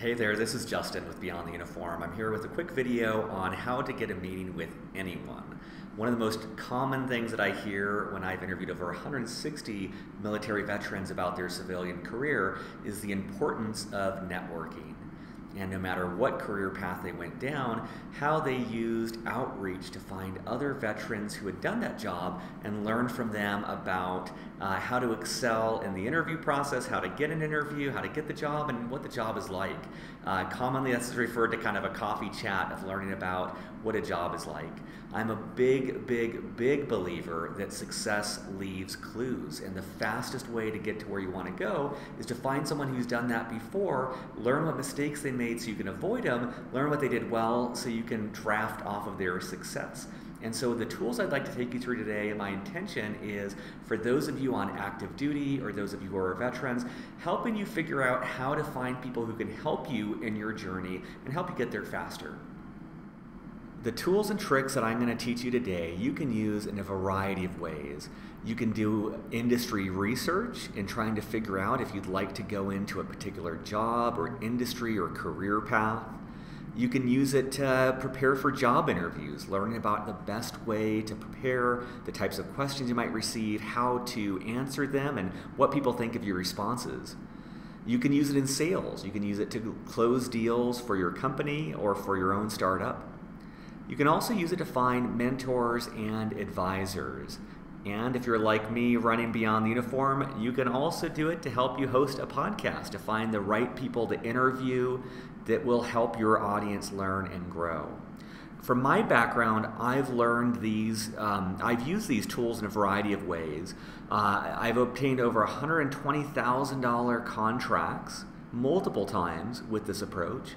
Hey there, this is Justin with Beyond the Uniform. I'm here with a quick video on how to get a meeting with anyone. One of the most common things that I hear when I've interviewed over 160 military veterans about their civilian career is the importance of networking. And no matter what career path they went down, how they used outreach to find other veterans who had done that job and learn from them about how to excel in the interview process, how to get an interview, how to get the job, and what the job is like. Commonly that's referred to kind of a coffee chat of learning about what a job is like. I'm a big believer that success leaves clues, and the fastest way to get to where you want to go is to find someone who's done that before, learn what mistakes they made so you can avoid them, learn what they did well so you can draft off of their success. And so the tools I'd like to take you through today, my intention is for those of you on active duty or those of you who are veterans, helping you figure out how to find people who can help you in your journey and help you get there faster. The tools and tricks that I'm going to teach you today, you can use in a variety of ways. You can do industry research in trying to figure out if you'd like to go into a particular job or industry or career path. You can use it to prepare for job interviews, learning about the best way to prepare, the types of questions you might receive, how to answer them, and what people think of your responses. You can use it in sales. You can use it to close deals for your company or for your own startup. You can also use it to find mentors and advisors. And if you're like me running Beyond the Uniform, you can also do it to help you host a podcast, to find the right people to interview that will help your audience learn and grow. From my background, I've learned these, I've used these tools in a variety of ways. I've obtained over $120,000 contracts multiple times with this approach.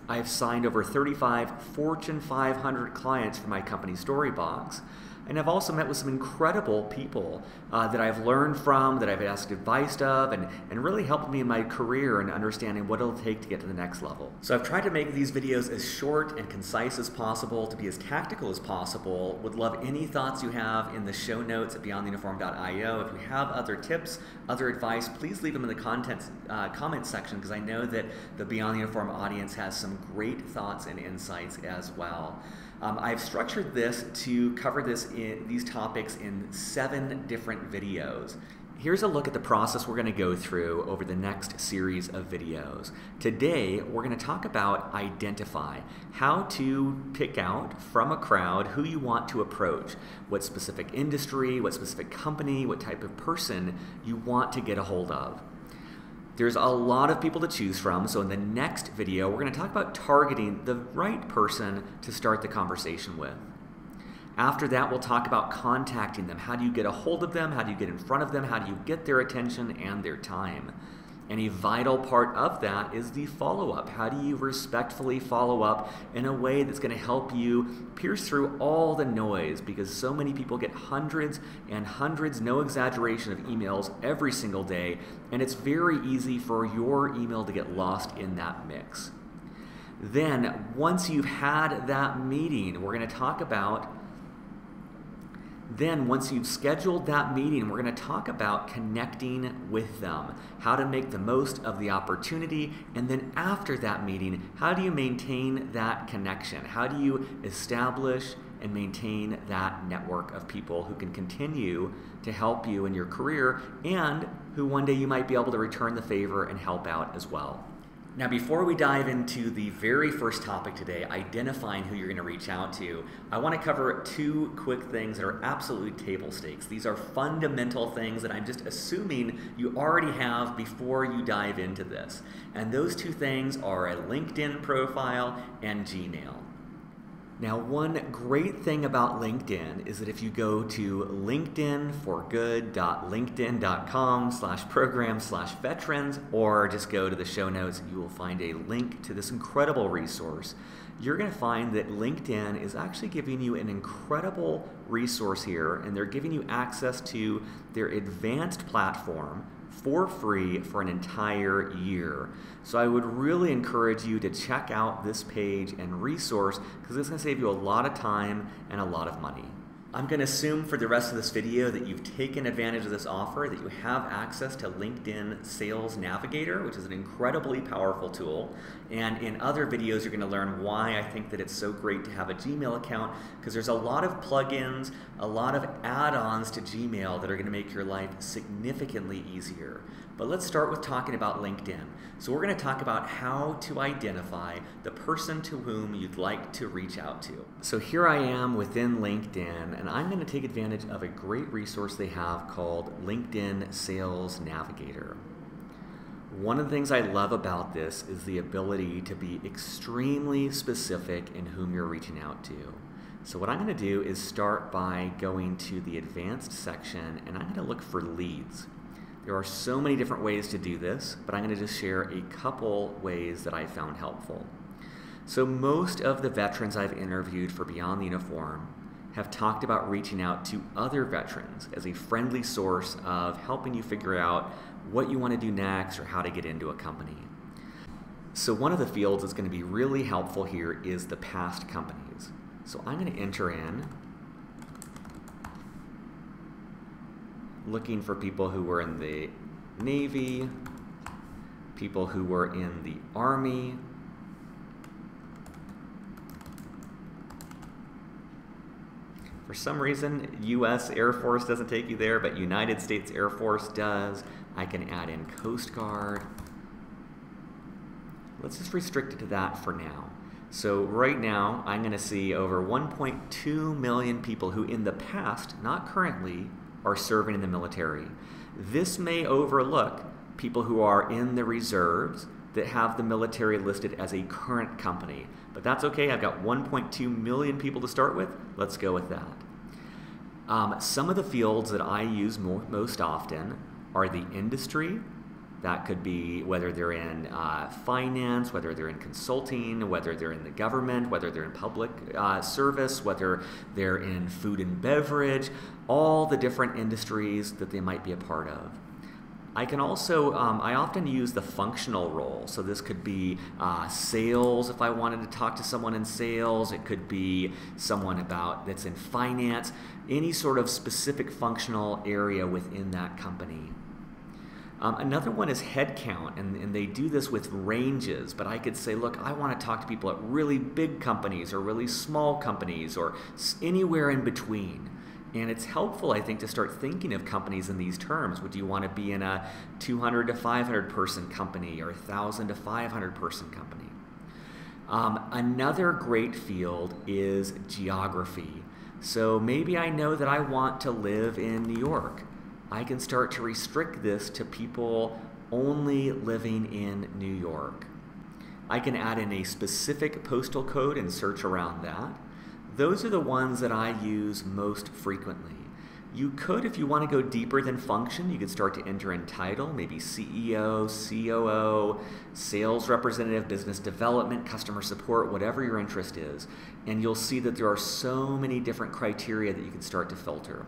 I've signed over 35 Fortune 500 clients for my company Storybox. And I've also met with some incredible people that I've learned from, that I've asked advice of, and really helped me in my career and understanding what it'll take to get to the next level. So I've tried to make these videos as short and concise as possible, to be as tactical as possible. Would love any thoughts you have in the show notes at beyondtheuniform.io. If you have other tips, other advice, please leave them in the comment section, because I know that the Beyond the Uniform audience has some great thoughts and insights as well. I've structured this to cover these topics in 7 different videos. Here's a look at the process we're going to go through over the next series of videos. Today, we're going to talk about identify, how to pick out from a crowd who you want to approach, what specific industry, what specific company, what type of person you want to get a hold of. There's a lot of people to choose from, so in the next video, we're going to talk about targeting the right person to start the conversation with. After that, we'll talk about contacting them. How do you get a hold of them? How do you get in front of them? How do you get their attention and their time? And a vital part of that is the follow-up. How do you respectfully follow up in a way that's going to help you pierce through all the noise, because so many people get hundreds and hundreds, no exaggeration, of emails every single day, and it's very easy for your email to get lost in that mix. Then, once you've had that meeting, we're going to talk about once you've scheduled that meeting, we're going to talk about connecting with them, how to make the most of the opportunity, and then after that meeting, how do you maintain that connection? How do you establish and maintain that network of people who can continue to help you in your career, and who one day you might be able to return the favor and help out as well. Now, before we dive into the very first topic today, identifying who you're going to reach out to, I want to cover 2 quick things that are absolutely table stakes. These are fundamental things that I'm just assuming you already have before you dive into this. And those 2 things are a LinkedIn profile and Gmail. Now, one great thing about LinkedIn is that if you go to linkedinforgood.linkedin.com/program/veterans, or just go to the show notes, you will find a link to this incredible resource. You're going to find that LinkedIn is actually giving you an incredible resource here, and they're giving you access to their advanced platform for free for an entire year. So I would really encourage you to check out this page and resource, because it's going to save you a lot of time and a lot of money. I'm going to assume for the rest of this video that you've taken advantage of this offer, that you have access to LinkedIn Sales Navigator, which is an incredibly powerful tool. And in other videos, you're going to learn why I think that it's so great to have a Gmail account, because there's a lot of plugins, a lot of add-ons to Gmail that are going to make your life significantly easier. But let's start with talking about LinkedIn. So we're going to talk about how to identify the person to whom you'd like to reach out to. So here I am within LinkedIn, and I'm going to take advantage of a great resource they have called LinkedIn Sales Navigator. One of the things I love about this is the ability to be extremely specific in whom you're reaching out to. So what I'm going to do is start by going to the advanced section, and I'm going to look for leads. There are so many different ways to do this, but I'm going to just share a couple ways that I found helpful. So most of the veterans I've interviewed for Beyond the Uniform have talked about reaching out to other veterans as a friendly source of helping you figure out what you want to do next or how to get into a company. So one of the fields that's going to be really helpful here is the past companies. So I'm going to enter in looking for people who were in the Navy, people who were in the Army, for some reason, U.S. Air Force doesn't take you there, but United States Air Force does. I can add in Coast Guard. Let's just restrict it to that for now. So right now, I'm going to see over 1.2 million people who in the past, not currently, are serving in the military. This may overlook people who are in the reserves that have the military listed as a current company. But that's okay, I've got 1.2 million people to start with. Let's go with that. Some of the fields that I use most often are the industry. That could be whether they're in finance, whether they're in consulting, whether they're in the government, whether they're in public service, whether they're in food and beverage, all the different industries that they might be a part of. I can also, I often use the functional role. So this could be sales if I wanted to talk to someone in sales. It could be someone that's in finance, any sort of specific functional area within that company. Another one is headcount, and they do this with ranges, but I could say, look, I want to talk to people at really big companies or really small companies or anywhere in between. And it's helpful, I think, to start thinking of companies in these terms. Would you want to be in a 200 to 500 person company or 1,000 to 500 person company? Another great field is geography. So maybe I know that I want to live in New York. I can start to restrict this to people only living in New York. I can add in a specific postal code and search around that. Those are the ones that I use most frequently. You could, if you want to go deeper than function, you could start to enter in title, maybe CEO, COO, sales representative, business development, customer support, whatever your interest is. And you'll see that there are so many different criteria that you can start to filter.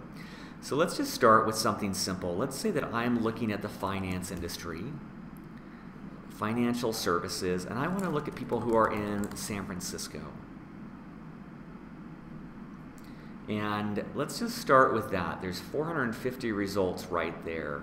So let's just start with something simple. Let's say that I'm looking at the finance industry, financial services, and I want to look at people who are in San Francisco. And let's just start with that. There's 450 results right there.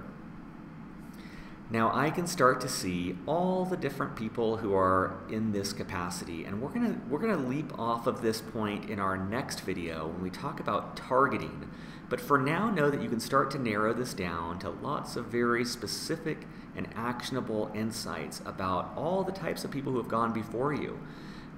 Now I can start to see all the different people who are in this capacity, and we're gonna leap off of this point in our next video when we talk about targeting. But for now, know that you can start to narrow this down to lots of very specific and actionable insights about all the types of people who have gone before you.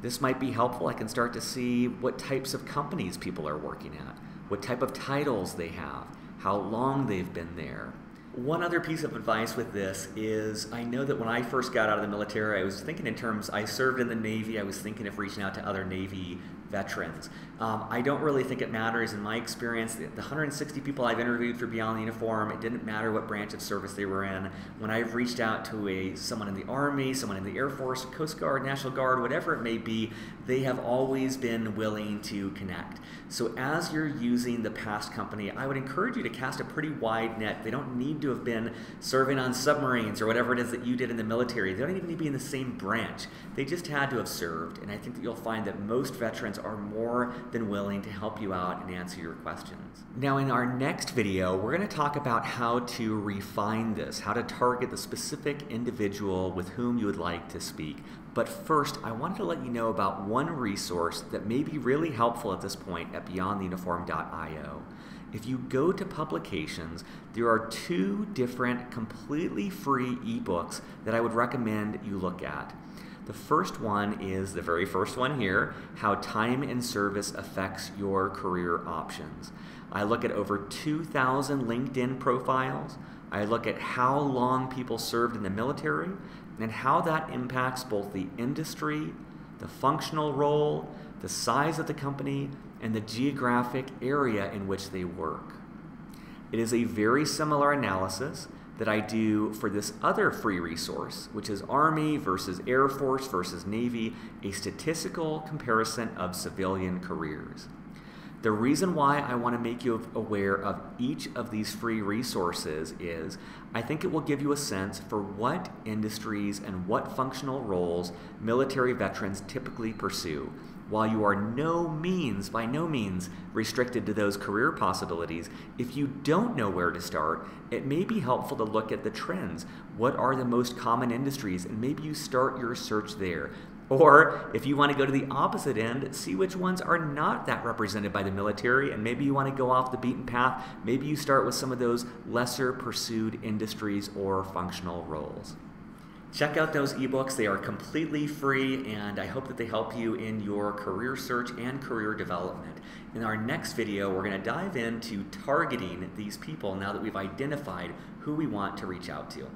This might be helpful. I can start to see what types of companies people are working at, what type of titles they have, how long they've been there. One other piece of advice with this is I know that when I first got out of the military, I was thinking in terms, I served in the Navy, I was thinking of reaching out to other Navy veterans. I don't really think it matters in my experience. The 160 people I've interviewed for Beyond the Uniform, it didn't matter what branch of service they were in. When I've reached out to someone in the Army, someone in the Air Force, Coast Guard, National Guard, whatever it may be, they have always been willing to connect. So as you're using the past company, I would encourage you to cast a pretty wide net. They don't need to have been serving on submarines or whatever it is that you did in the military. They don't even need to be in the same branch. They just had to have served. And I think that you'll find that most veterans are more than willing to help you out and answer your questions. Now in our next video, we're going to talk about how to refine this, how to target the specific individual with whom you would like to speak. But first, I wanted to let you know about one resource that may be really helpful at this point at beyondtheuniform.io. If you go to publications, there are 2 different completely free ebooks that I would recommend you look at. The first one is the very first one here, How Time in Service Affects Your Career Options. I look at over 2,000 LinkedIn profiles. I look at how long people served in the military and how that impacts both the industry, the functional role, the size of the company, and the geographic area in which they work. It is a very similar analysis that I do for this other free resource, which is Army versus Air Force versus Navy, a statistical comparison of civilian careers. The reason why I want to make you aware of each of these free resources is I think it will give you a sense for what industries and what functional roles military veterans typically pursue. While you are by no means restricted to those career possibilities, if you don't know where to start, it may be helpful to look at the trends. What are the most common industries? And maybe you start your search there. Or if you want to go to the opposite end, see which ones are not that represented by the military, and maybe you want to go off the beaten path. Maybe you start with some of those lesser pursued industries or functional roles. Check out those ebooks. They are completely free, and I hope that they help you in your career search and career development. In our next video, we're going to dive into targeting these people now that we've identified who we want to reach out to.